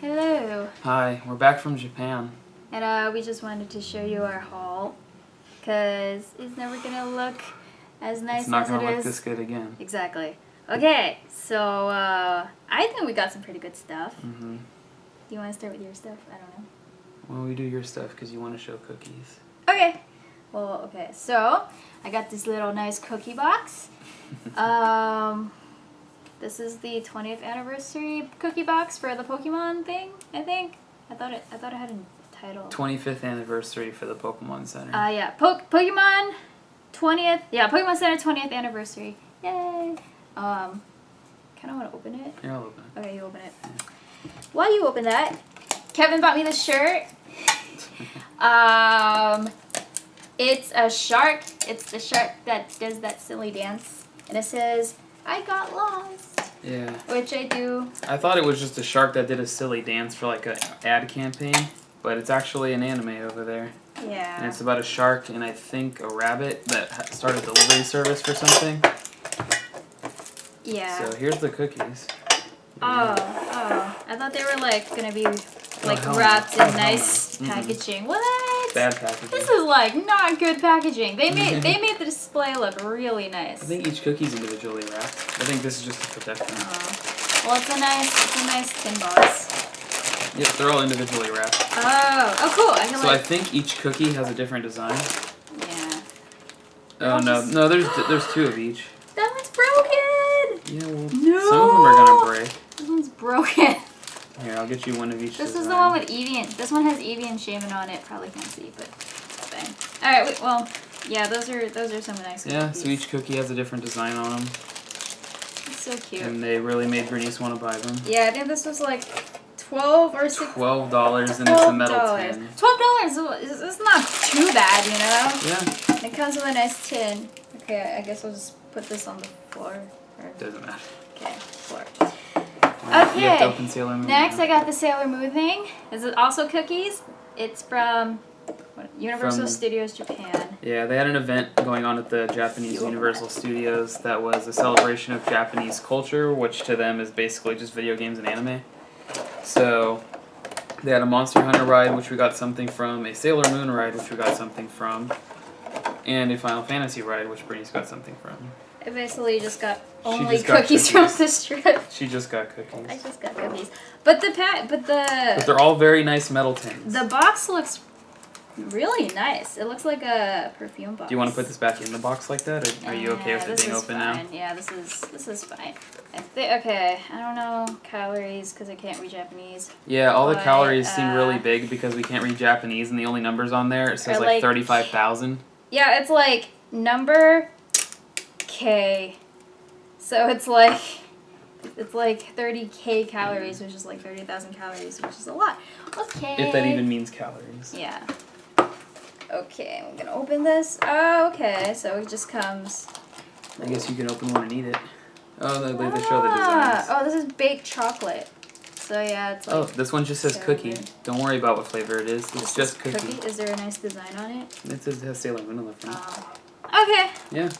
Hello. Hi, we're back from Japan. And we just wanted to show you our haul, because it's never gonna look as nice as it is. It's not gonna look this good again. Exactly. Okay, so I think we got some pretty good stuff. Mm-hmm. Do you want to start with your stuff? I don't know. Well, we do your stuff because you want to show cookies. Okay. Well, okay. So I got this little nice cookie box. This is the 20th anniversary cookie box for the Pokemon thing. I think. I thought it had a title. 25th anniversary for the Pokemon Center. Yeah. Pokemon 20th. Yeah, Pokemon Center 20th anniversary. Yay. Kind of want to open it. Here, I'll open it. Okay, you open it. While you open that, Kevin bought me this shirt. It's a shark. It's the shark that does that silly dance. And it says, "I got lost." Yeah. Which I do. I thought it was just a shark that did a silly dance for like an ad campaign, but it's actually an anime over there. Yeah. And it's about a shark and I think a rabbit that started a delivery service for something. Yeah. So here's the cookies. Oh. I thought they were like gonna be like hell no. wrapped in Oh, hell nice no. Mm-mm. packaging. What? Bad packaging. This is like not good packaging. They made the display look really nice. I think each cookie's individually wrapped. I think this is just to protect them. Well, it's a nice tin box. Yep, they're all individually wrapped. Oh, cool. I think each cookie has a different design. Yeah. Oh no, there's two of each. That one's broken. Yeah, well, No. some of them are gonna break. This one's broken. Here, I'll get you one of each. This design. is the one with Eevee. This one has Eevee and Shaman on it. Probably can't see, but it's fine. All right. Well, yeah. Those are some nice. Yeah, cookies. so each cookie has a different design on them. It's so cute. And they really made Bernice want to buy them. Yeah, I think this was like $12 or $6. $12 and it's a metal tin. $12. It's not too bad, you know. Yeah. It comes with a nice tin. Okay, I guess I'll just put this on the floor. Doesn't matter. Okay, floor. Okay. You have to open Sailor Moon. Next, I got the Sailor Moon thing. This is also cookies. It's from Universal Studios Japan. Yeah, they had an event going on at the Japanese Universal Studios that was a celebration of Japanese culture, which to them is basically just video games and anime. So they had a Monster Hunter ride, which we got something from, a Sailor Moon ride, which we got something from, and a Final Fantasy ride, which Bernice got something from. I basically just got cookies. cookies from the strip. She just got cookies. I just got cookies. But But they're all very nice metal tins. The box looks really nice. It looks like a perfume box. Do you want to put this back in the box like that, or are you okay with it being open now? Yeah, this is fine. Okay, I don't know calories because I can't read Japanese. Yeah, all the calories seem really big because we can't read Japanese, and the only numbers on there, it says like 35,000. Yeah, it's like number K. So it's like 30K calories, which is like 30,000 calories, which is a lot. Okay. If that even means calories. Yeah. Okay, I'm gonna open this. Oh, okay, so it just comes. I guess you can open one and eat it. Oh, they show the designs. Oh, this is baked chocolate. So yeah, it's like. Oh, this one just says cookie. Don't worry about what flavor it is. It's just cookie. Is there a nice design on it? It says it has Sailor Moon on the front. Okay. Yeah.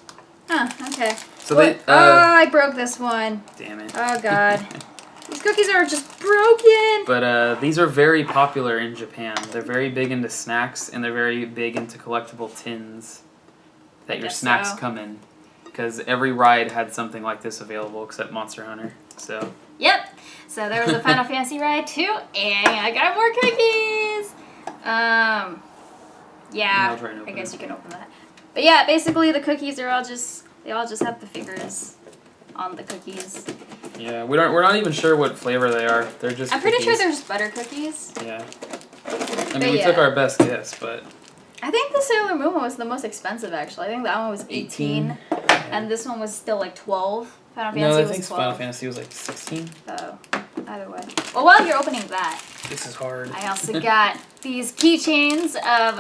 Huh, okay. So I broke this one. Damn it. Oh god. These cookies are just broken! But these are very popular in Japan. They're very big into snacks, and they're very big into collectible tins that your snacks come in. Because every ride had something like this available except Monster Hunter. So. Yep. So there was a Final Fantasy ride too, and I got more cookies! Yeah, I guess you can open that. But yeah, basically the cookies are they all just have the figures on the cookies. Yeah, we're not even sure what flavor they are. They're just I'm pretty sure they're just butter cookies. Yeah. I mean, we took our best guess, but... I think the Sailor Moon one was the most expensive, actually. I think that one was 18 and this one was still like 12. Final Fantasy was 12. I think Final Fantasy was like 16. Oh, either way. Well, while you're opening that... This is hard. I also got these keychains of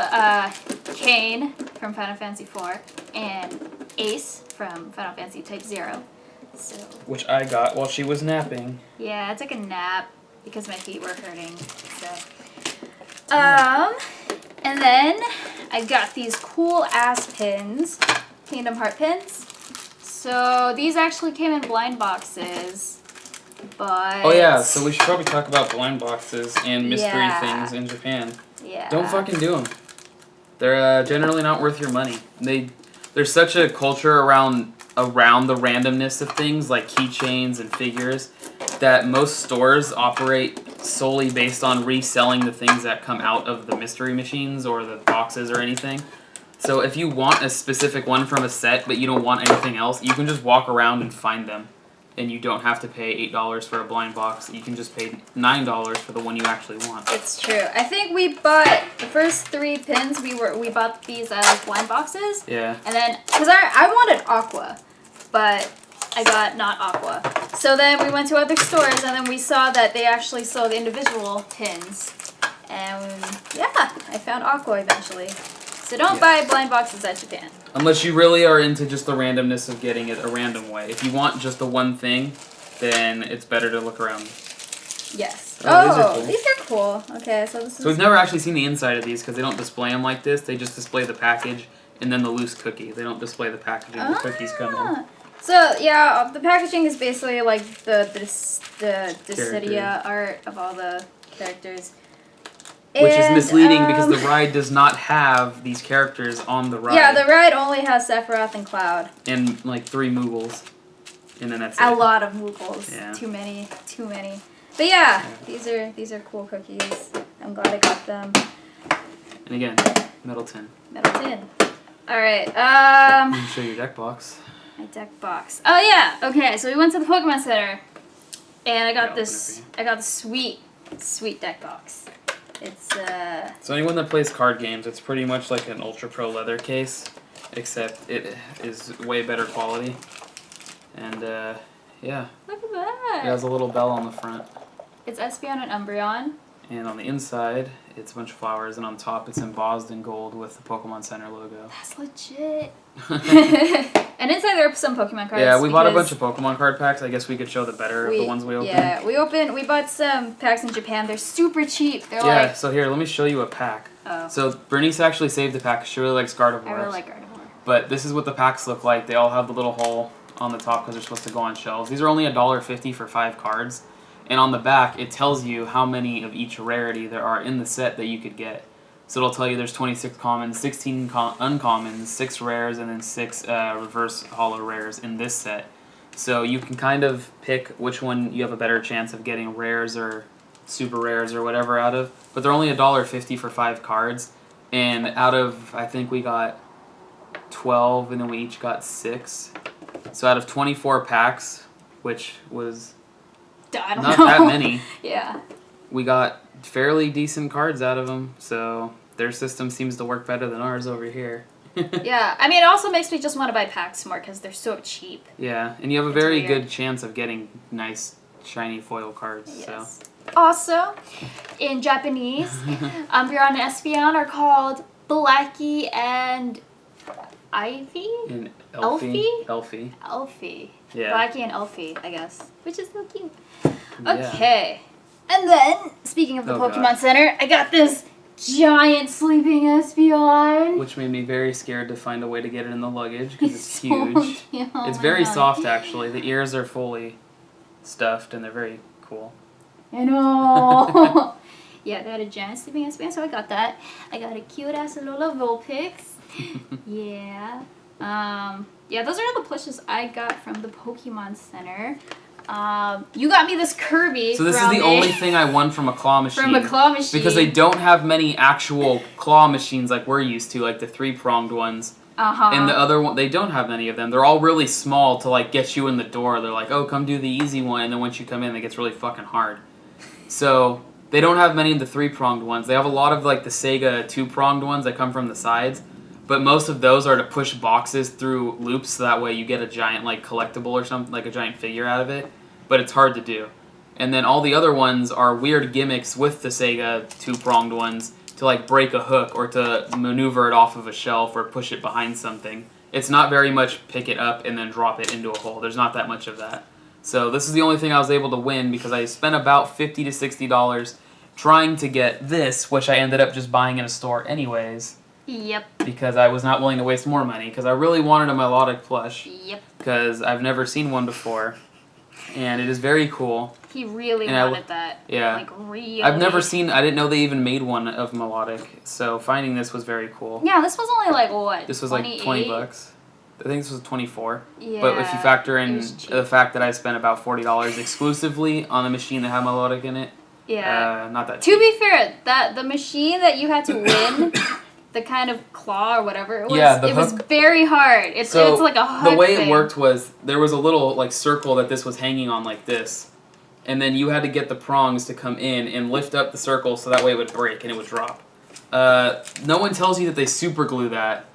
Kane from Final Fantasy IV and Ace from Final Fantasy Type 0. So, which I got while she was napping. Yeah, I took a nap because my feet were hurting. So, and then I got these cool ass pins, Kingdom Heart pins. So these actually came in blind boxes. But Oh yeah, so we should probably talk about blind boxes and mystery Yeah. things in Japan. yeah. Don't fucking do them. They're generally not worth your money. There's such a culture around the randomness of things like keychains and figures that most stores operate solely based on reselling the things that come out of the mystery machines or the boxes or anything. So if you want a specific one from a set but you don't want anything else, you can just walk around and find them. And you don't have to pay $8 for a blind box. You can just pay $9 for the one you actually want. It's true. I think we bought the first 3 pins. We bought these as blind boxes. Yeah. And then, because I wanted aqua, but I got not aqua. So then we went to other stores, and then we saw that they actually sold individual pins. And yeah, I found aqua eventually. So don't buy blind boxes at Japan. Unless you really are into just the randomness of getting it a random way. If you want just the one thing, then it's better to look around. Yes. Oh, These are cool. Okay, so this is... So we've never actually seen the inside of these because they don't display them like this. They just display the package and then the loose cookie. They don't display the packaging. The cookies come in. So yeah, the packaging is basically like the Dissidia art of all the characters. Which is misleading because the ride does not have these characters on the ride. Yeah, the ride only has Sephiroth and Cloud. And like 3 Moogles. And then that's A it. lot of Moogles. Yeah. Too many. But yeah, these are cool cookies. I'm glad I got them. And again, metal tin. Metal tin. Alright, You can show your deck box. my deck box. Oh yeah, okay, so we went to the Pokemon Center and I got Yeah, this sweet deck box. It's So anyone that plays card games, it's pretty much like an Ultra Pro leather case, except it is way better quality. And yeah, look at that. it has a little bell on the front. It's Espeon and Umbreon. And on the inside, it's a bunch of flowers, and on top, it's embossed in gold with the Pokemon Center logo. That's legit. And inside there are some Pokemon cards. Yeah, we bought a bunch of Pokemon card packs. I guess we could show the better of the ones we opened. Yeah, we bought some packs in Japan. They're super cheap. They're Yeah, like... so here, let me show you a pack. Oh. So Bernice actually saved the pack. She really likes Gardevoir. I really like Gardevoir. But this is what the packs look like. They all have the little hole on the top because they're supposed to go on shelves. These are only $1.50 for 5 cards. And on the back, it tells you how many of each rarity there are in the set that you could get. So it'll tell you there's 26 commons, 16 uncommons, 6 rares, and then 6 reverse holo rares in this set. So you can kind of pick which one you have a better chance of getting rares or super rares or whatever out of. But they're only $1.50 for 5 cards. And out of, I think we got 12, and then we each got 6. So out of 24 packs, which was I don't not know. that many, Yeah. we got fairly decent cards out of them. So their system seems to work better than ours over here. Yeah, I mean, it also makes me just want to buy packs more because they're so cheap. Yeah, and you have a It's very weird. good chance of getting nice, shiny foil cards. Yes. Also, in Japanese, Umbreon and Espeon are called Blackie and Ivy? So, and Elfie. Elfie? Elfie. Elfie. Yeah. Blackie and Elfie, I guess. Which is so cute. Yeah. Okay. And then, speaking of the Oh, Pokemon God. Center, I got this giant sleeping Espeon. Which made me very scared to find a way to get it in the luggage because it's So huge. cute. Oh It's my very God. soft, actually. The ears are fully stuffed, and they're very cool. I know. Yeah, they had a giant sleeping Espeon, so I got that. I got a cute ass Alola Vulpix. Yeah. Yeah, those are the plushes I got from the Pokemon Center. You got me this Kirby. So this is from the only thing I won from a claw machine. from a claw machine. Because they don't have many actual claw machines like we're used to, like the 3-pronged ones. Uh-huh. And the other one, they don't have many of them. They're all really small to like get you in the door. They're like, oh, come do the easy one, and then once you come in, it gets really fucking hard. So they don't have many of the 3-pronged ones. They have a lot of like the Sega 2-pronged ones that come from the sides. But most of those are to push boxes through loops, so that way you get a giant like collectible or something, like a giant figure out of it. But it's hard to do. And then all the other ones are weird gimmicks with the Sega 2-pronged ones to like break a hook or to maneuver it off of a shelf or push it behind something. It's not very much pick it up and then drop it into a hole. There's not that much of that. So this is the only thing I was able to win because I spent about $50 to $60 trying to get this, which I ended up just buying in a store anyways. Yep. Because I was not willing to waste more money because I really wanted a Melodic plush Yep. because I've never seen one before. and it is very cool. He really And wanted that. Yeah. Like, really. I've never seen. I didn't know they even made one of Melodic. So finding this was very cool. Yeah, this was only like what? This was like 28? $20. I think this was 24. Yeah. But if you factor it in was cheap. the fact that I spent about $40 exclusively on the machine that had Melodic in it, Yeah. not that. To be fair, that the machine that you had to win, the kind of claw or whatever it was, Yeah, the it was hook. very hard. It's like a hook the way thing. it worked was there was a little like circle that this was hanging on like this, and then you had to get the prongs to come in and lift up the circle so that way it would break and it would drop. No one tells you that they super glue that.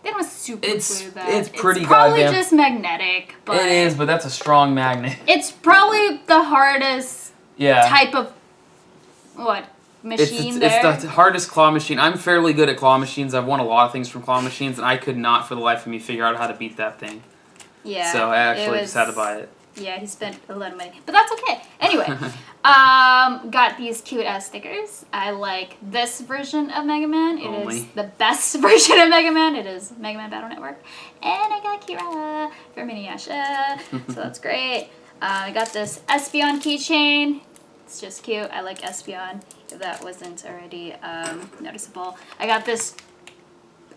They don't super It's- glue that. it's pretty probably goddamn- just magnetic, but It is, but that's a strong magnet. it's probably the hardest Yeah. type of machine there. It's the hardest claw machine. I'm fairly good at claw machines. I've won a lot of things from claw machines, and I could not for the life of me figure out how to beat that thing. Yeah. So I actually it just had to was- buy it. Yeah, he spent a lot of money, but that's okay. Anyway, got these cute ass stickers. I like this version of Mega Man. It is Only. the best version of Mega Man. It is Mega Man Battle Network, and I got Kira from Inuyasha, so that's great. I got this Espeon keychain. It's just cute. I like Espeon. If that wasn't already noticeable, I got this,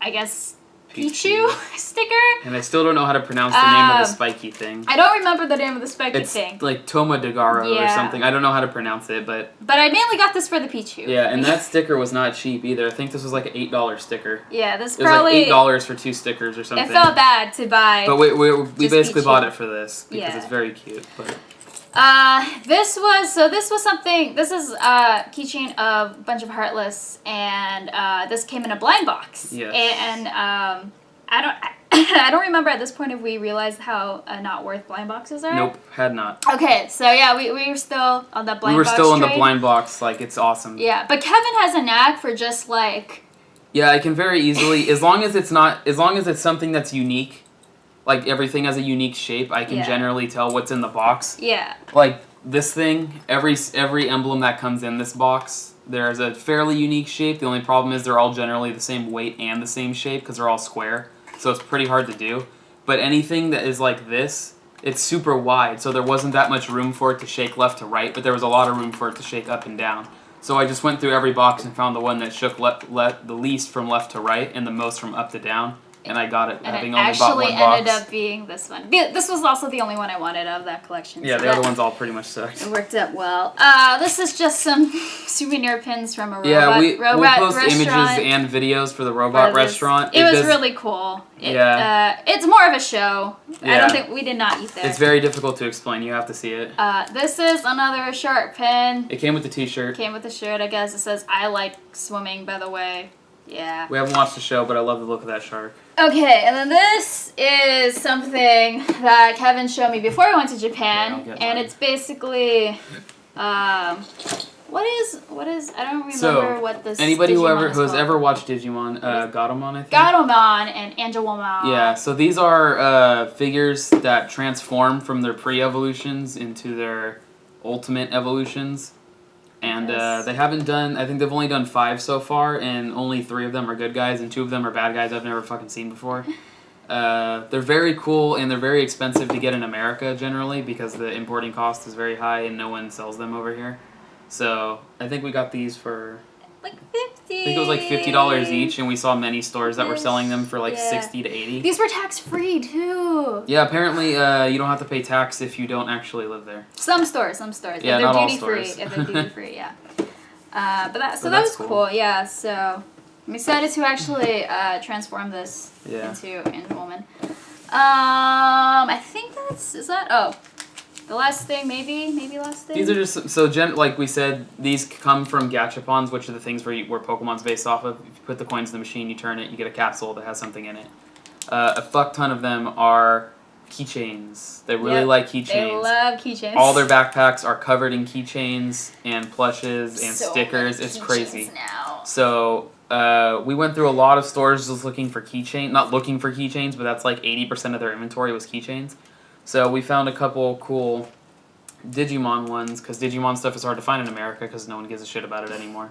I guess, Pichu sticker. And I still don't know how to pronounce the name of the spiky thing. I don't remember the name of the spiky It's thing. like Toma Degaro or Yeah. something. I don't know how to pronounce it, but But I mainly got this for the Pichu. yeah, and that sticker was not cheap either. I think this was like an $8 sticker. Yeah, this It was probably. like $8 for 2 stickers or something. It felt bad to buy. But we Just basically Pichu. bought it for this because Yeah. it's very cute. But This was something. This is a keychain of a bunch of Heartless, and this came in a blind box. Yes. And I don't. I don't remember at this point if we realized how not worth blind boxes are. nope, had not. Okay, so yeah, we were still on the blind We were box still on the train. blind box. Like it's awesome. Yeah, but Kevin has a knack for just like. Yeah, I can very easily, as long as it's something that's unique, like everything has a unique shape, I can Yeah. generally tell what's in the box. Yeah. Like this thing, every emblem that comes in this box, there's a fairly unique shape. The only problem is they're all generally the same weight and the same shape because they're all square. So it's pretty hard to do. But anything that is like this, it's super wide, so there wasn't that much room for it to shake left to right, but there was a lot of room for it to shake up and down. So I just went through every box and found the one that shook the least from left to right and the most from up to down. And I got it And having it only bought actually one box. ended up being this one. This was also the only one I wanted of that collection. Yeah, so the other that- ones all pretty much sucked. It worked out well. This is just some souvenir pins from a robot, Yeah, we'll post restaurant. images and videos for the robot for this. restaurant. It was does- really cool. Yeah. It's more of a show. I Yeah. don't think we did not eat there. It's very difficult to explain. You have to see it. This is another shark pin. It came with the T-shirt. Came with the shirt, I guess. It says, "I like swimming," by the way. Yeah. We haven't watched the show, but I love the look of that shark. Okay, and then this is something that Kevin showed me before we went to Yeah, I'll Japan, get and mine. it's basically, what is? I don't remember So, what this. Anybody Digimon is who has called. ever watched Digimon, Gatomon, I think. Gatomon and Angelomon. Yeah, so these are figures that transform from their pre-evolutions into their ultimate evolutions. And Yes. they haven't done, I think they've only done 5 so far, and only 3 of them are good guys, and 2 of them are bad guys I've never fucking seen before. They're very cool, and they're very expensive to get in America generally, because the importing cost is very high, and no one sells them over here. So, I think we got these for, Like 50. I think it was like $50 each, and we saw many stores that were selling them for like Yeah. 60 to 80. These were tax free too. Yeah, apparently you don't have to pay tax if you don't actually live there. Some stores. Yeah, if not they're all duty free. stores. If they're duty free, yeah. But that So that that's was cool. cool. Yeah. So I'm excited to actually transform this Yeah. into Woman. I think is that. Oh, the last thing, maybe last thing. These are just like we said. These come from Gachapons, which are the things where Pokemon's based off of. If you put the coins in the machine, you turn it, you get a capsule that has something in it. A fuck ton of them are keychains. They really Yep, like keychains. They love keychains. All their backpacks are covered in keychains and plushes and So stickers. many It's keychains crazy. now. So we went through a lot of stores just looking for not looking for keychains, but that's like 80% of their inventory was keychains. So we found a couple cool Digimon ones, because Digimon stuff is hard to find in America because no one gives a shit about it anymore.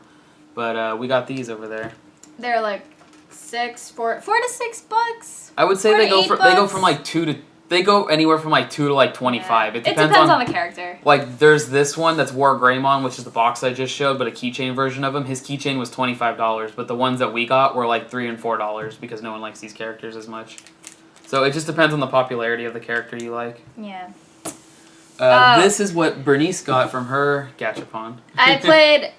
But we got these over there. They're like $4 to $6. I would say $4 they to go $8 from like $2 to They go anywhere from like 2 to like 25. Yeah. It depends on the character. Like, there's this one that's War Greymon, which is the box I just showed, but a keychain version of him. His keychain was $25, but the ones that we got were like $3 and $4 because no one likes these characters as much. So it just depends on the popularity of the character you like. Yeah. This is what Bernice got from her Gachapon. I played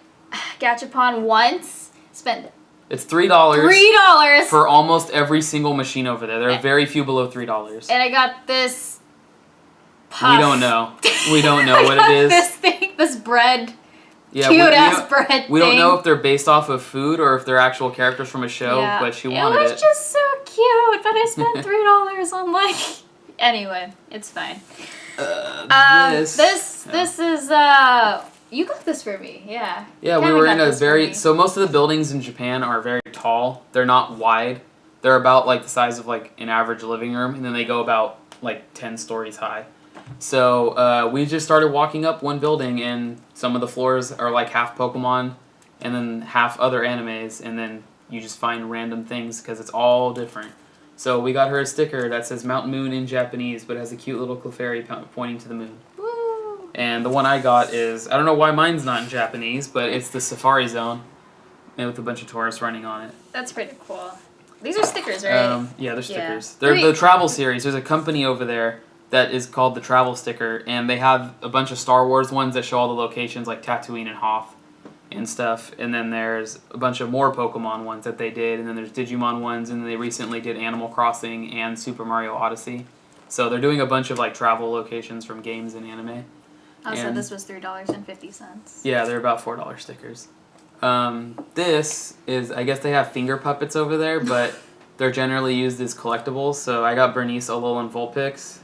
Gachapon once. Spent It's $3. $3 for almost every single machine over there. There are very few below $3. And I got this puff. We don't know. We don't know what it is. This thing, this bread. Yeah, Cute ass bread we don't thing. know if they're based off of food or if they're actual characters from a show, Yeah. but she wanted it. It was just so cute, but I spent $3 on like. Anyway, it's fine. This is you got this for me, yeah. Yeah, we Kevin were got in a this for very me. so most of the buildings in Japan are very tall. They're not wide. They're about like the size of like an average living room, and then they go about like 10 stories high. So we just started walking up one building, and some of the floors are like half Pokemon, and then half other animes, and then you just find random things because it's all different. So we got her a sticker that says Mount Moon in Japanese, but has a cute little Clefairy pointing to the moon. Woo. And the one I got is, I don't know why mine's not in Japanese, but it's the Safari Zone, and with a bunch of tourists running on it. That's pretty cool. These are stickers, right? Yeah, they're stickers. Yeah. They're the travel series. There's a company over there that is called the Travel Sticker, and they have a bunch of Star Wars ones that show all the locations like Tatooine and Hoth and stuff. And then there's a bunch of more Pokemon ones that they did, and then there's Digimon ones, and then they recently did Animal Crossing and Super Mario Odyssey. So they're doing a bunch of like travel locations from games and anime. Oh, so and- this was $3.50. Yeah, they're about $4 stickers. This is, I guess they have finger puppets over there, but they're generally used as collectibles. So I got Bernice Alolan Vulpix,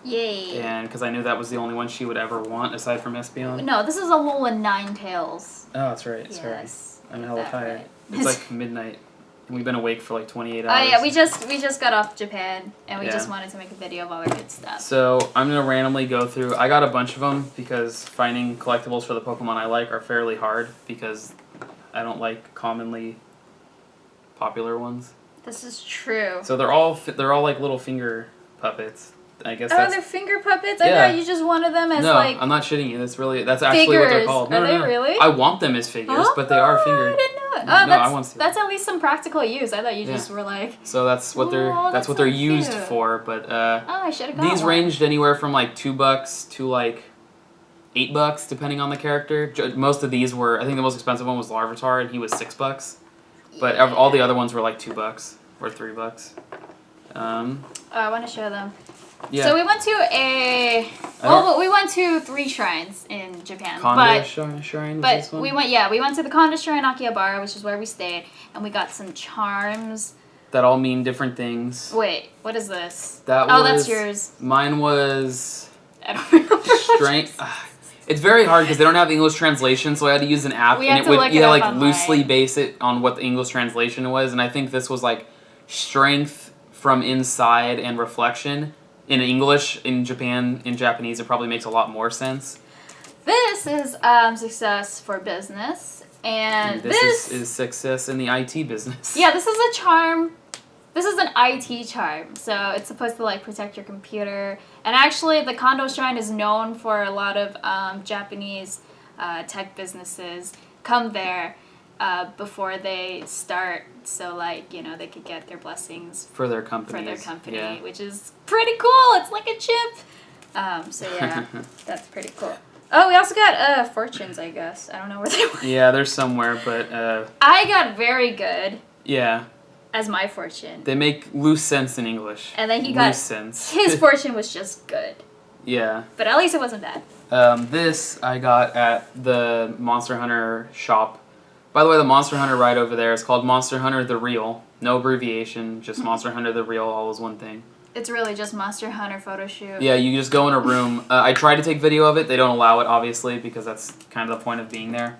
Yay. and because I knew that was the only one she would ever want aside from Espeon. No, this is a Alolan Ninetales. Oh, that's right. Yes. Sorry, I'm hella that tired. right. It's like midnight, and we've been awake for like 28 Oh hours. yeah, we just got off Japan, and we Yeah. just wanted to make a video of all our good stuff. So I'm gonna randomly go through. I got a bunch of them because finding collectibles for the Pokemon I like are fairly hard because I don't like commonly popular ones. This is true. So they're all like little finger puppets. I guess Oh, that's they're finger puppets? Yeah. I thought you just wanted them as no. like. I'm not shitting you. That's actually what they're Figures. called. Are No, they no. really? I want them as figures, but they are Oh, fingered. I didn't know it. No, Oh, I want to. that's at least some practical use. I thought you Yeah. just were like, So that's what they're Oh, that's that's what they're so used cute. for. But oh, I should have got these one. ranged anywhere from like $2 to like $8 depending on the character. Most of these were. I think the most expensive one was Larvitar, and he was $6. But all the other ones were like $2 or $3. Oh, I want to show them. Yeah. So we went to we went to 3 shrines in Japan, Kondo but Shrine was but this one? we went to the Kondo Shrine Akihabara, which is where we stayed, and we got some charms. That all mean different things. Wait, what is this? That Oh, was, that's yours. Mine was I don't remember. strength. It's very hard because they don't have English translation, so I had to use an app, We and had it to would look it up like online. loosely base it on what the English translation was, and I think this was like strength from inside and reflection. In English, in Japan, in Japanese, it probably makes a lot more sense. This is success for business, and This is success in the IT business. yeah, this is a charm. This is an IT charm, so it's supposed to like protect your computer. And actually, the Kondo Shrine is known for a lot of Japanese tech businesses come there before they start, so like they could get their blessings For their company. Yeah. which is pretty cool. It's like a chip. So yeah, that's pretty cool. Oh, we also got fortunes, I guess. I don't know where they were. Yeah, they're somewhere, but I got very good yeah. as my fortune. They make loose sense in English. And then he got loose sense. his fortune was just good. Yeah. But at least it wasn't bad. This I got at the Monster Hunter shop. By the way, the Monster Hunter right over there is called Monster Hunter The Real. No abbreviation, just Monster Hunter The Real, all is one thing. It's really just Monster Hunter photo shoot. Yeah, you just go in a room. I tried to take video of it. They don't allow it, obviously, because that's kind of the point of being there.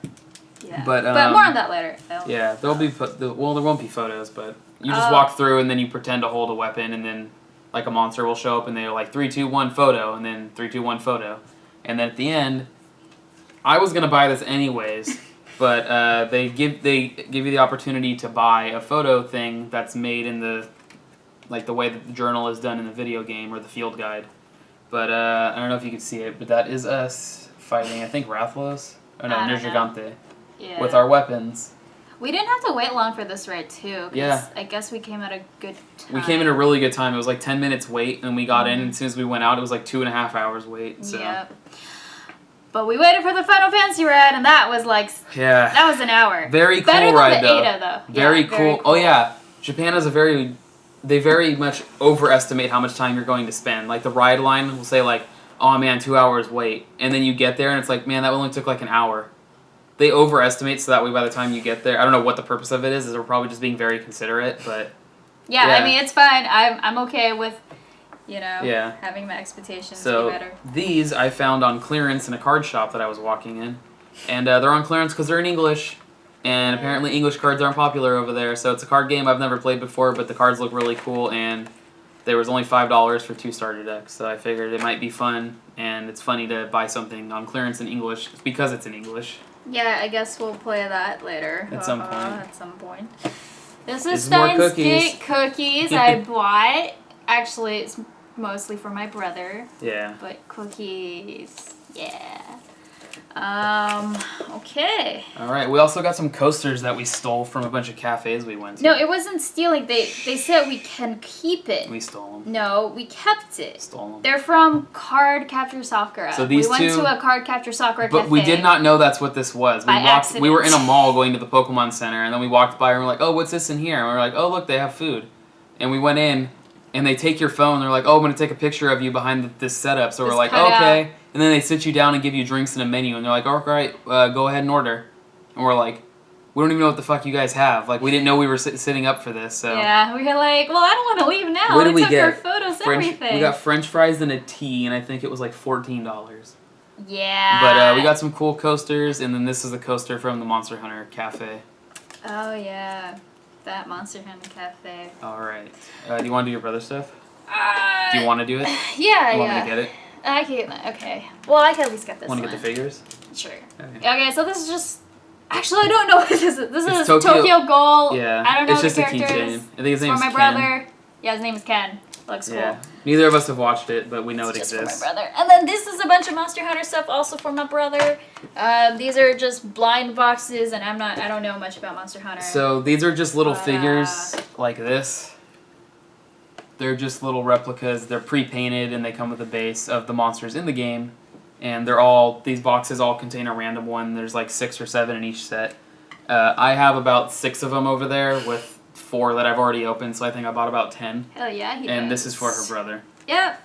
Yeah. But, more on that later. Yeah, there'll be there won't be photos, but you just Oh. walk through and then you pretend to hold a weapon, and then like a monster will show up and they're like 3, 2, 1 photo, and then 3, 2, 1 photo, and then at the end, I was gonna buy this anyways, but they give you the opportunity to buy a photo thing that's made in the like the way that the journal is done in the video game or the field guide. But I don't know if you can see it, but that is us fighting, I think, Rathalos? Oh no, I don't Nergigante. Yeah. With our weapons. We didn't have to wait long for this raid too. 'Cause Yeah. I guess we came at a good time. We came in a really good time. It was like 10 minutes wait, and we got in, and as soon as we went out, it was like 2.5 hours wait. So. Yep. But we waited for the Final Fantasy ride, and that was like Yeah. that was an hour. Very cool Better than ride the though. Ada though. Very Yeah, cool. Oh yeah, Japan has they very much overestimate how much time you're going to spend. Like the ride line will say like, oh man, 2 hours wait, and then you get there and it's like, man, that only took like an hour. They overestimate so that way by the time you get there, I don't know what the purpose of it is. They're probably just being very considerate, but Yeah, yeah. I mean it's fine. I'm okay with, Yeah. having my expectations So be better. these I found on clearance in a card shop that I was walking in, and they're on clearance because they're in English, and apparently English cards aren't popular over there. So it's a card game I've never played before, but the cards look really cool, and there was only $5 for 2 starter decks. So I figured it might be fun, and it's funny to buy something on clearance in English because it's in English. Yeah, I guess we'll play that later. At some point. At some point. This This is is more Steins cookies. Gate cookies I bought. Actually, it's mostly for my brother, Yeah. but cookies. Yeah. Okay. All right. We also got some coasters that we stole from a bunch of cafes we went to. No, it wasn't stealing. They said we can keep it. We stole them. No, we kept it. Stole them. They're from Card Capture Sakura. So these we went two- to a Card Capture Sakura But cafe. we did not know that's what this was. By We were in a accident. mall going to the Pokemon Center, and then we walked by and we're like, oh, what's this in here? And we were like, oh, look, they have food. And we went in, and they take your phone. They're like, oh, I'm going to take a picture of you behind this setup. So we're This like, cutout. okay. And then they sit you down and give you drinks and a menu, and they're like, all right, go ahead and order. And we're like, we don't even know what the fuck you guys have. Like, we didn't know we were sitting up for this. So Yeah, we were like, well, I don't want to leave now. What did we took get? our photos, everything. We got French fries and a tea, and I think it was like $14. Yeah. But we got some cool coasters, and then this is a coaster from the Monster Hunter Cafe. Oh yeah, that Monster Hunter Cafe. All right. Do you want to do your brother stuff? Uh, Do you want to do it? Yeah, You want yeah. me to get it? I can. Okay. Well, I can at least get this Want to one. get the figures? Sure. Okay. Okay, so this is just. Actually, I don't know what this is. This It's is Tokyo- Tokyo Ghoul. Yeah. I don't know It's just the a characters. keychain. I think his It's name's for my Ken. brother. Yeah, his name is Ken. Looks cool. Yeah. Neither of us have watched it, but we know It's it just exists. for my brother. And then this is a bunch of Monster Hunter stuff also for my brother. These are just blind boxes, and I don't know much about Monster Hunter. So these are just little But, figures like this. They're just little replicas. They're pre-painted, and they come with a base of the monsters in the game. And these boxes all contain a random one. There's like 6 or 7 in each set. I have about 6 of them over there with 4 that I've already opened, so I think I bought about 10. Hell yeah, he And does. this is for her brother. Yep.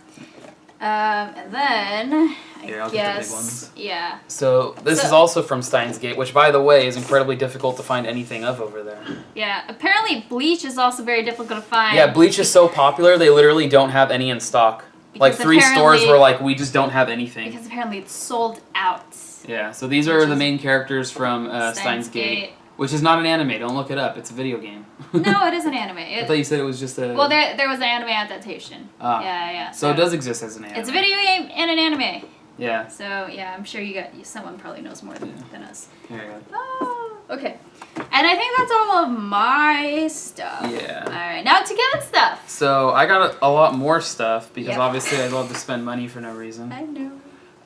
And then Here, I'll I get the big guess ones. yeah. So this is also from Steins Gate, which, by the way, is incredibly difficult to find anything of over there. Yeah. Apparently Bleach is also very difficult to find. Yeah, Bleach is so popular, they literally don't have any in stock. Like Because 3 stores apparently- were like, we just don't have anything. Because apparently it's sold out. Yeah, so these are Which the is main characters from Steins Gate, which is not an anime. Don't look it up. It's a video game. No, it is an anime. I thought you said it was just a... Well, there was an anime adaptation. Ah. Yeah. So it does exist as an anime. It's a video game and an anime. Yeah. So yeah, I'm sure someone probably knows more than us. Here you go. Oh, okay. And I think that's all of my stuff. Yeah. All right, now to Kevin's stuff. So I got a lot more stuff because Yep. obviously I love to spend money for no reason. I know.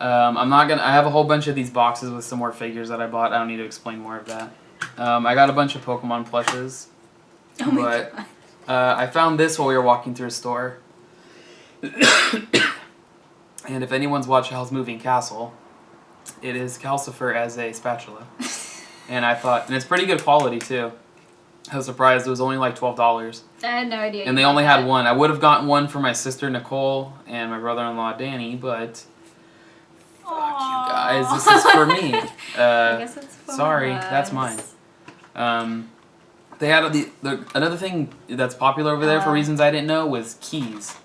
I have a whole bunch of these boxes with some more figures that I bought. I don't need to explain more of that. I got a bunch of Pokemon plushes. Oh my But- god. I found this while we were walking through a store. And if anyone's watched Howl's Moving Castle, it is Calcifer as a spatula. And it's pretty good quality too. I was surprised it was only like $12. I had no idea. And they only had one. I would have gotten one for my sister Nicole and my brother-in-law Danny, but fuck you guys, this is for me. I guess it's for sorry, us. that's mine. They had another thing that's popular over there for reasons I didn't know was keys.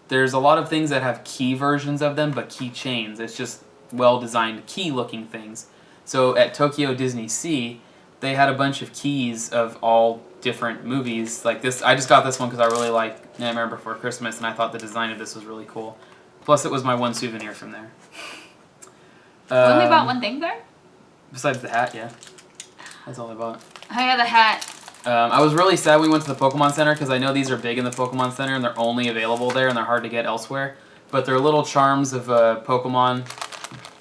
There's a lot of things that have key versions of them, but key chains. It's just well-designed key-looking things. So at Tokyo Disney Sea, they had a bunch of keys of all different movies. Like this, I just got this one because I really like Nightmare Before Christmas, and I thought the design of this was really cool. Plus, it was my one souvenir from there. You only bought one thing there? Besides the hat, yeah. That's all I bought. Oh yeah, the hat. I was really sad we went to the Pokemon Center because I know these are big in the Pokemon Center and they're only available there and they're hard to get elsewhere. But they're little charms of Pokemon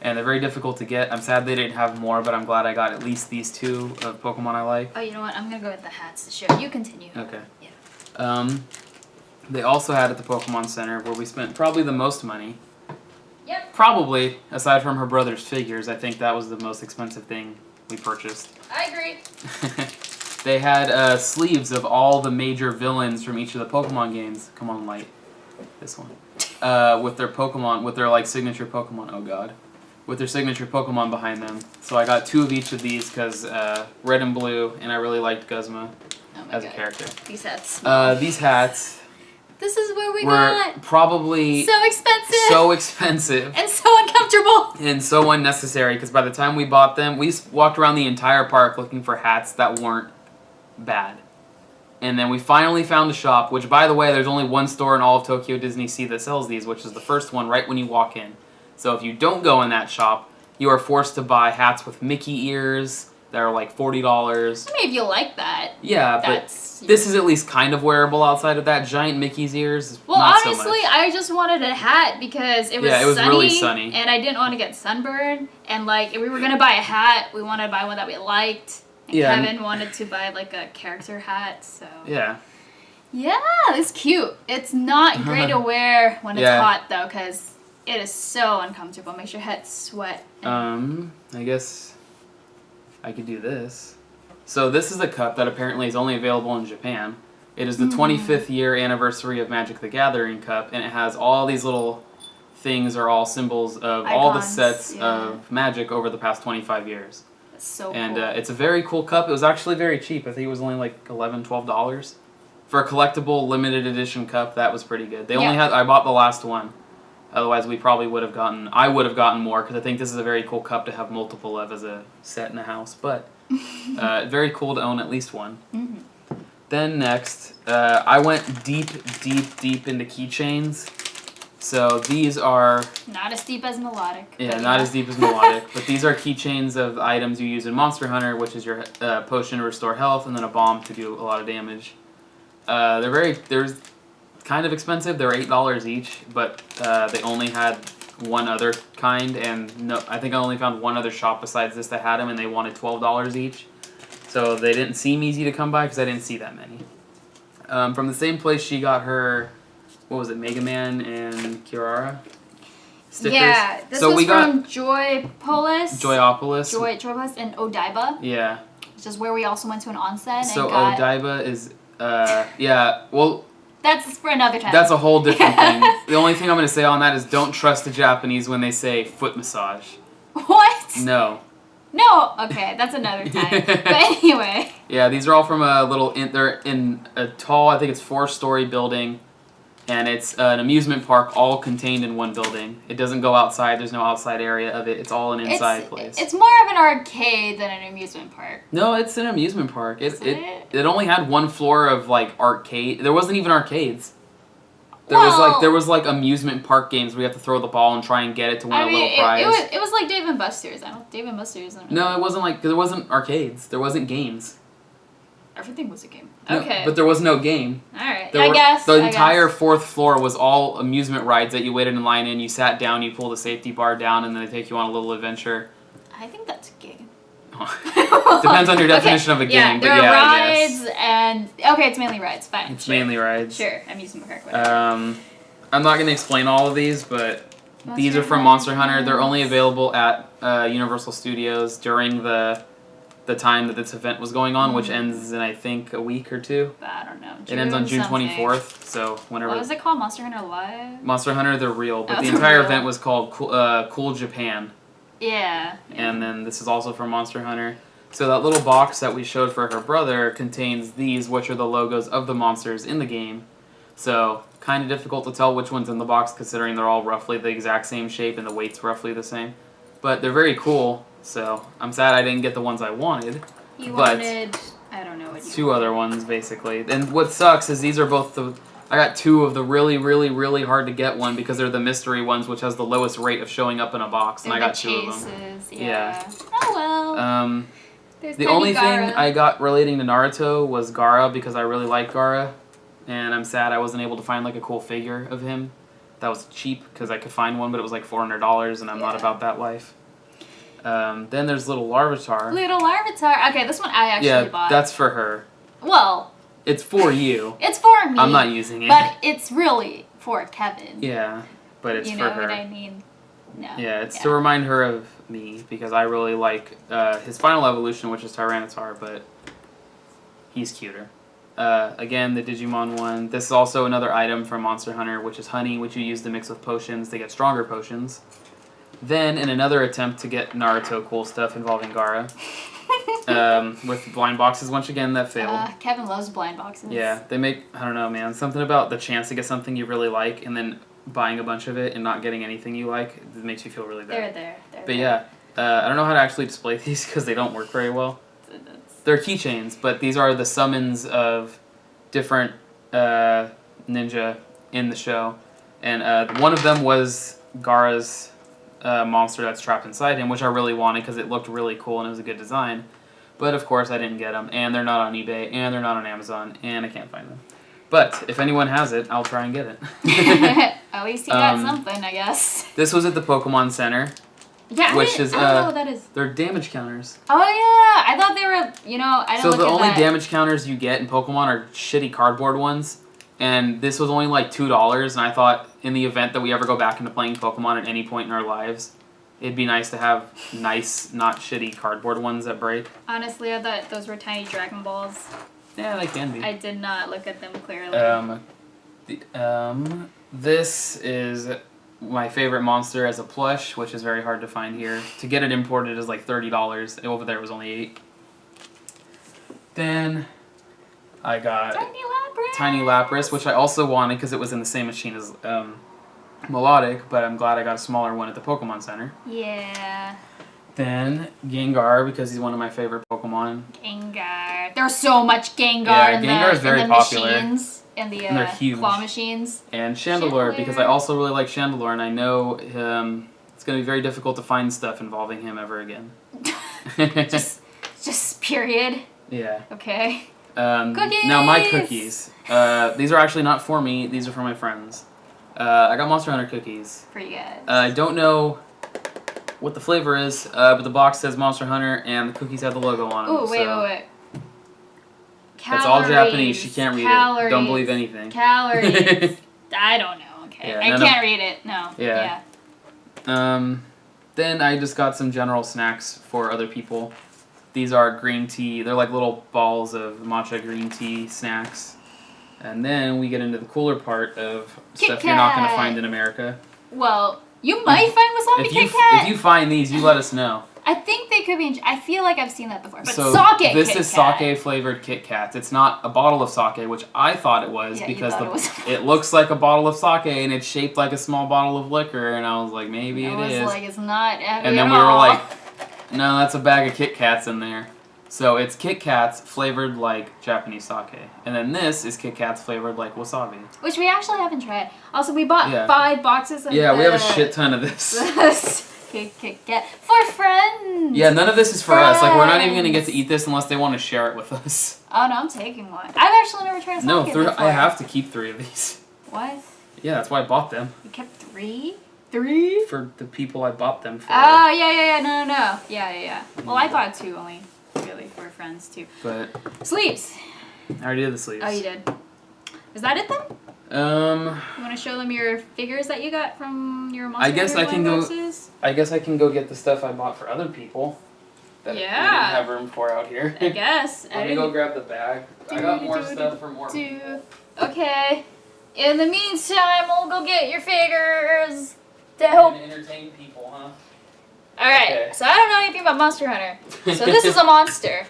and they're very difficult to get. I'm sad they didn't have more, but I'm glad I got at least these two of Pokemon I like. Oh, you know what? I'm gonna go with the hats to show. You continue. Okay. Yeah. They also had at the Pokemon Center where we spent probably the most money. Yep. Probably, aside from her brother's figures, I think that was the most expensive thing we purchased. I agree. They had sleeves of all the major villains from each of the Pokemon games. Come on, Light. This one. With their Pokemon, with their like signature Pokemon. Oh God. With their signature Pokemon behind them. So I got 2 of each of these because red and blue, and I really liked Guzma as a character. These hats. These hats This is where we were got probably so expensive. so expensive. And so uncomfortable. And so unnecessary because by the time we bought them, we walked around the entire park looking for hats that weren't bad. And then we finally found a shop, which by the way, there's only one store in all of Tokyo Disney Sea that sells these, which is the first one right when you walk in. So if you don't go in that shop, you are forced to buy hats with Mickey ears that are like $40. I mean, if you like that. Yeah, but this is at least kind of wearable outside of that. Giant Mickey's ears, well, not honestly, so much. I just wanted a hat because it was sunny, really sunny. And I didn't want to get sunburned. And like, if we were going to buy a hat, we wanted to buy one that we liked. And Kevin wanted to buy like a character hat, so. Yeah. Yeah, it's cute. It's not great to wear when it's hot though, because it is so uncomfortable. Makes your head sweat. I guess I could do this. So this is a cup that apparently is only available in Japan. It is the 25th year anniversary of Magic the Gathering cup, and it has all these little things are all symbols of all the sets of Magic over the past 25 years. That's so and cool. It's a very cool cup. It was actually very cheap. I think it was only like $11, $12. For a collectible limited edition cup, that was pretty good. They only had, I bought the last one. Otherwise, we probably would have gotten, I would have gotten more because I think this is a very cool cup to have multiple of as a set in a house. But very cool to own at least one. Mm-hmm. Then next, I went deep into keychains. So these are... Not as deep as Melodic. Yeah, not as deep as Melodic. But these are keychains of items you use in Monster Hunter, which is your potion to restore health and then a bomb to do a lot of damage. They're kind of expensive. They're $8 each, but they only had one other kind, and I think I only found one other shop besides this that had them, and they wanted $12 each. So they didn't seem easy to come by because I didn't see that many. From the same place she got her, what was it, Mega Man and Kirara stickers. Yeah, this was from Joypolis. Joypolis and Odaiba. Yeah. Which is where we also went to an onsen. So and got... Odaiba is, yeah, well... That's for another time. That's a whole different thing. The only thing I'm going to say on that is don't trust the Japanese when they say foot massage. What? No. No, okay, that's another time. But anyway. Yeah, they're all from they're in a tall, I think it's 4-story building, and it's an amusement park all contained in one building. It doesn't go outside, there's no outside area of it, it's all an inside place. It's more of an arcade than an amusement park. No, it's an amusement park. It only had one floor of like arcade, there wasn't even arcades. There was like amusement park games where you have to throw the ball and try and get it to win a little prize. It was like Dave and Buster's. Dave and Buster's. No, it wasn't like, because there wasn't arcades. There wasn't games. Everything was a game. No, okay. but there was no game. Alright, I guess. The entire 4th floor was all amusement rides that you waited in line in. You sat down, you pull the safety bar down, and then they take you on a little adventure. I think that's a game. Depends on your definition of a game, there but are I guess. rides and... Okay, it's mainly rides. Fine. It's mainly rides. Sure, amusement park, whatever. I'm not going to explain all of these, but these are from Monster Hunter. They're only available at Universal Studios during the time that this event was going on, which ends in, I think, a week or two. I don't know. It ends on June 24th, so whenever... What was it called? Monster Hunter Live? Monster Hunter The Real, but the entire event was called Cool Japan. Yeah. And then this is also from Monster Hunter. So that little box that we showed for her brother contains these, which are the logos of the monsters in the game. So, kind of difficult to tell which one's in the box, considering they're all roughly the exact same shape and the weight's roughly the same. But they're very cool, so I'm sad I didn't get the ones I wanted. You wanted... I don't know what you 2 other ones, basically. And what sucks is these are both the... I got 2 of the really, really, really hard to get one because they're the mystery ones, which has the lowest rate of showing up in a box, and I got 2 of them. Yeah. Oh well. There's The Tiny only thing Gaara. I got relating to Naruto was Gaara because I really like Gaara, and I'm sad I wasn't able to find like a cool figure of him that was cheap because I could find one, but it was like $400, and I'm not Yeah. about that life. Then there's Little Larvitar. Little Larvitar. Okay, this one I actually bought. That's for her. Well, It's for you. it's for me. I'm not using it. But it's really for Kevin. Yeah, but it's you for know her. what I mean? No. Yeah, it's to remind her of me because I really like his final evolution, which is Tyranitar, but he's cuter. Again, the Digimon one. This is also another item from Monster Hunter, which is honey, which you use to mix with potions to get stronger potions. Then, in another attempt to get Naruto cool stuff involving Gaara, with blind boxes once again that failed. Kevin loves blind boxes. Yeah, they make, I don't know, man, something about the chance to get something you really like and then buying a bunch of it and not getting anything you like, it makes you feel really bad. They're But yeah, I don't know how to actually display these because they don't work very well. They're keychains, but these are the summons of different ninja in the show. And one of them was Gaara's monster that's trapped inside him, which I really wanted because it looked really cool and it was a good design. But of course I didn't get them, and they're not on eBay, and they're not on Amazon, and I can't find them. But if anyone has it, I'll try and get it. At least he got something, I guess. This was at the Pokemon Center. Yeah, I don't know what that is. They're damage counters. Oh yeah, I thought they were. I don't. So look the at only that. damage counters you get in Pokemon are shitty cardboard ones, and this was only like $2. And I thought in the event that we ever go back into playing Pokemon at any point in our lives, it'd be nice to have nice, not shitty cardboard ones that break. Honestly, I thought those were tiny Dragon Balls. Yeah, they can be. I did not look at them clearly. This is my favorite monster as a plush, which is very hard to find here. To get it imported is like $30. Over there it was only $8. Then I got Tiny Lapras, which I also wanted because it was in the same machine as Melodic, but I'm glad I got a smaller one at the Pokemon Center. Yeah. Then Gengar, because he's one of my favorite Pokemon. Gengar. There's so much Gengar Yeah, in Gengar is very in the popular. machines. And the And they're huge. claw machines. And Chandelure, because I also really like Chandelure, and I know it's going to be very difficult to find stuff involving him ever again. just period. Yeah. Okay. Cookies! Now my cookies. These are actually not for me, these are for my friends. I got Monster Hunter cookies. For you guys. I don't know what the flavor is, but the box says Monster Hunter, and the cookies have the logo on them. Ooh, wait. That's all Japanese. She can't read it. Don't believe anything. Calories. I don't know. Okay. Yeah, I can't read it. No. Yeah. Then I just got some general snacks for other people. These are green tea. They're like little balls of matcha green tea snacks. And then we get into the cooler part of stuff you're not going to find in America. Well, you might find Wasabi Kit Kat. If you find these, you let us know. I think they could be. I feel like I've seen that before. But so sake this Kit is Kat. sake flavored Kit Kats. It's not a bottle of sake, which I thought it was because you thought it was. it looks like a bottle of sake and it's shaped like a small bottle of liquor. And I was like, maybe it is. I was like, it's not. And then we were like, no, that's a bag of Kit Kats in there. So it's Kit Kats flavored like Japanese sake. And then this is Kit Kats flavored like wasabi. Which we actually haven't tried. Also, we bought 5 boxes of we have a shit ton of this. Kit Kat for friends. Yeah, none of this is for us. Like, we're not even going to get to eat this unless they want to share it with us. Oh, no, I'm taking one. I've actually never tried a sake before. I have to keep 3 of these. What? Yeah, that's why I bought them. You kept 3? 3? For the people I bought them for. Oh, yeah. No. Yeah. Well, I bought 2 only. Really, for friends, too. But sleeves. I already did the sleeves. Oh, you did. Is that it, then? You want to show them your figures that you got from your Monster boxes? I guess I can go get the stuff I bought for other people. That we didn't have room for out here. I guess. Let me go grab the bag. I got more stuff for more people. Okay. In the meantime, we'll go get your figures to help entertain people, huh? Alright, Okay. so I don't know anything about Monster Hunter. So this is a monster.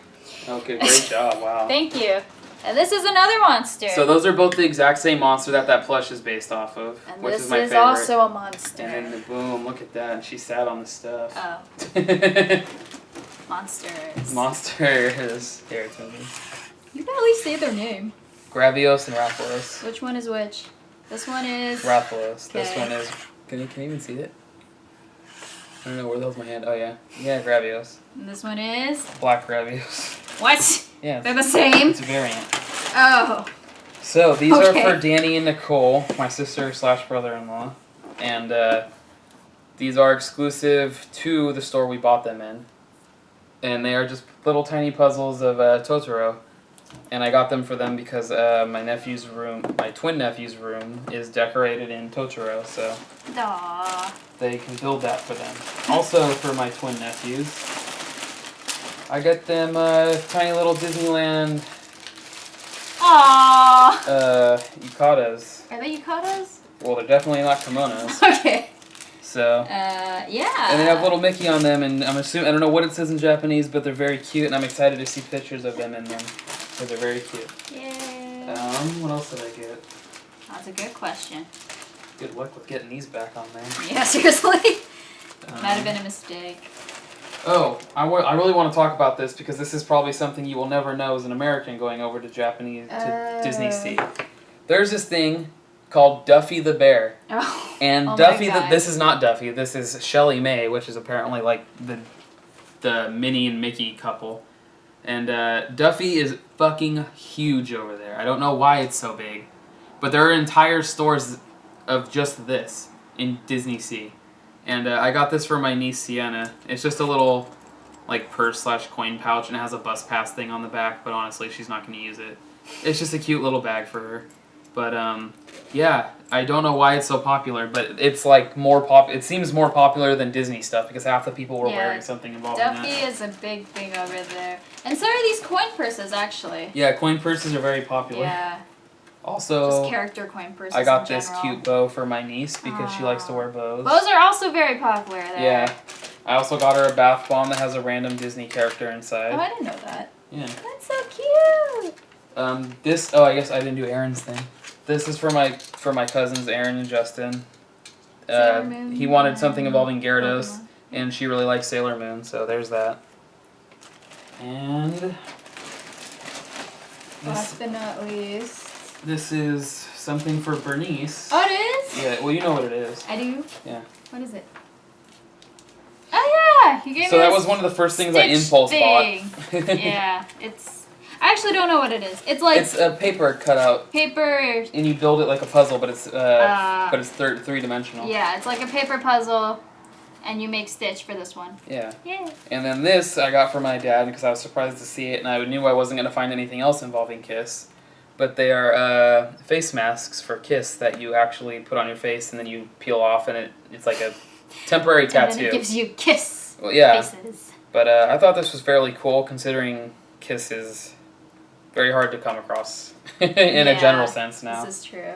Okay, great job, wow. Thank you. And this is another monster. So those are both the exact same monster that plush is based off of, and which this is my favorite. also a monster. And then boom, look at that, and she sat on the stuff. Oh. Monsters. Monsters. Here, it's over. You can at least say their name. Gravios and Rathalos. Which one is which? This one is... Rathalos. This Okay. one is... Can you even see it? I don't know, where the hell's my hand? Oh, yeah. Yeah, Gravios. And this one is... Black Gravios. What? Yeah. They're the same? It's a variant. Oh. So, these Okay. are for Danny and Nicole, my sister / brother-in-law. And these are exclusive to the store we bought them in. And they are just little tiny puzzles of Totoro. And I got them for them because my twin nephew's room is decorated in Totoro, so Aww. they can build that for them. Also, for my twin nephews, I get them tiny little Disneyland Aww. yukatas. Are they yukatas? Well, they're definitely not kimonos. Okay. So. Yeah. And they have little Mickey on them, and I don't know what it says in Japanese, but they're very cute, and I'm excited to see pictures of them in them. Because they're very cute. Yeah. What else did I get? That's a good question. Good luck with getting these back on there. Yeah, seriously? Might have been a mistake. Oh, I really want to talk about this because this is probably something you will never know as an American going over to Disney Sea. There's this thing called Duffy the Bear. Oh. And Oh Duffy, my God. this is not Duffy, this is Shelly Mae, which is apparently like the Minnie and Mickey couple. And Duffy is fucking huge over there. I don't know why it's so big, but there are entire stores of just this in Disney Sea. And I got this for my niece Sienna. It's just a little like purse / coin pouch, and it has a bus pass thing on the back, but honestly she's not going to use it. It's just a cute little bag for her. But yeah, I don't know why it's so popular, but it's like it seems more popular than Disney stuff because half the people were wearing something involved in Duffy that. is a big thing over there. And so are these coin purses, actually. Yeah, coin purses are very popular. Yeah. Also, Just character coin purses I got in this general. cute bow for my niece because she likes to wear bows. Bows are also very popular there. Yeah. I also got her a bath bomb that has a random Disney character inside. Oh, I didn't know that. Yeah. That's so cute. I guess I didn't do Aaron's thing. This is for my cousins Aaron and Justin. Sailor Moon He wanted something involving Gyarados, Pokemon. and she really likes Sailor Moon, so there's that. And Last but not least. this is something for Bernice. Oh, it is? Yeah, well, you know what it is. I do? Yeah. What is it? Oh, yeah! You gave So me that this was one of the first things I Stitch impulse thing. bought. Yeah, I actually don't know what it is. It's like It's a paper cutout, paper. and you build it like a puzzle, but it's three-dimensional. Yeah, it's like a paper puzzle, and you make Stitch for this one. Yeah. Yeah. And then this I got for my dad because I was surprised to see it, and I knew I wasn't going to find anything else involving Kiss. But they are face masks for Kiss that you actually put on your face, and then you peel off, and it's like a temporary tattoo. And then it gives you Kiss Well, yeah. faces. But I thought this was fairly cool considering Kiss is very hard to come across in a Yeah, general sense now. This is true.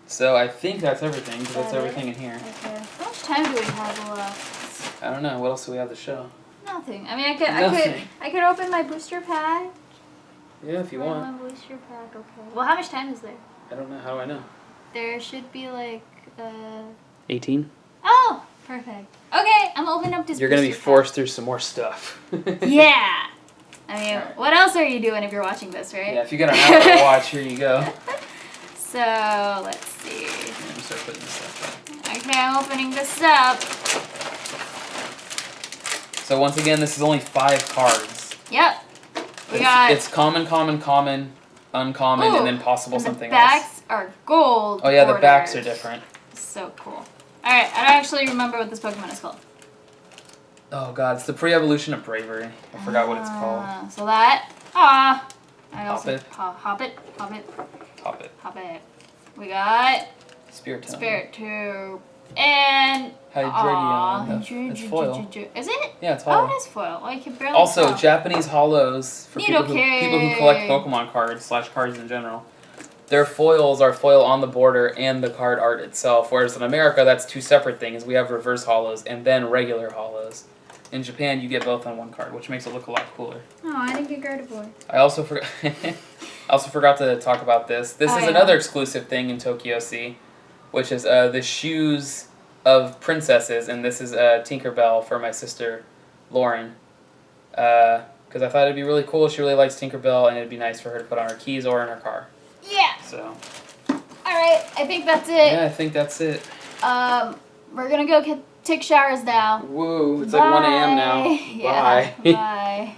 So I think that's everything because that's That it? everything in here. Okay. How much time do we have left? I don't know. What else do we have to show? Nothing. I mean, Nothing. I could open my booster pack. Yeah, if you want. My booster pack. Okay. Well, how much time is there? I don't know. How do I know? There should be like 18. Oh, perfect. Okay, I'm opening up this. You're gonna be booster forced through some more stuff. pack. Yeah. I mean, Alright. what else are you doing if you're watching this, right? Yeah, if you got an Apple Watch, here you go. So let's see. Let me start putting this stuff back. Okay, I'm opening this up. So once again, this is only 5 cards. Yep. We got. It's common, uncommon, Ooh, and then possible and something the else. backs are gold. Oh yeah, the backs are borders. different. So cool. All right, I don't actually remember what this Pokemon is called. Oh god, it's the pre-evolution of Bravery. I forgot what it's called. So that. I also Hoppip. Hoppit. Top it. Hoppit. We got Spirit Tone. Spirit Tube and Hydreigon. It's foil. Is it? Yeah, it's Oh, hollow. it is foil. Well, you can barely Also, tell. Japanese hollows for people who Nidoking. collect Pokemon cards / cards in general. Their foils are foil on the border and the card art itself, whereas in America that's 2 separate things. We have reverse hollows and then regular hollows. In Japan, you get both on one card, which makes it look a lot cooler. Oh, I didn't get Gardevoir. I also forgot to talk about this. This is yeah. another exclusive thing in Tokyo Sea, which is the shoes of princesses, and this is Tinkerbell for my sister Lauren. Because I thought it'd be really cool. She really likes Tinkerbell, and it'd be nice for her to put on her keys or in her car. Yeah. So. All right, I think that's it. Yeah, I think that's it. We're gonna go get Take showers now. Woo! It's like 1 a.m. now. Yeah, Bye. Bye.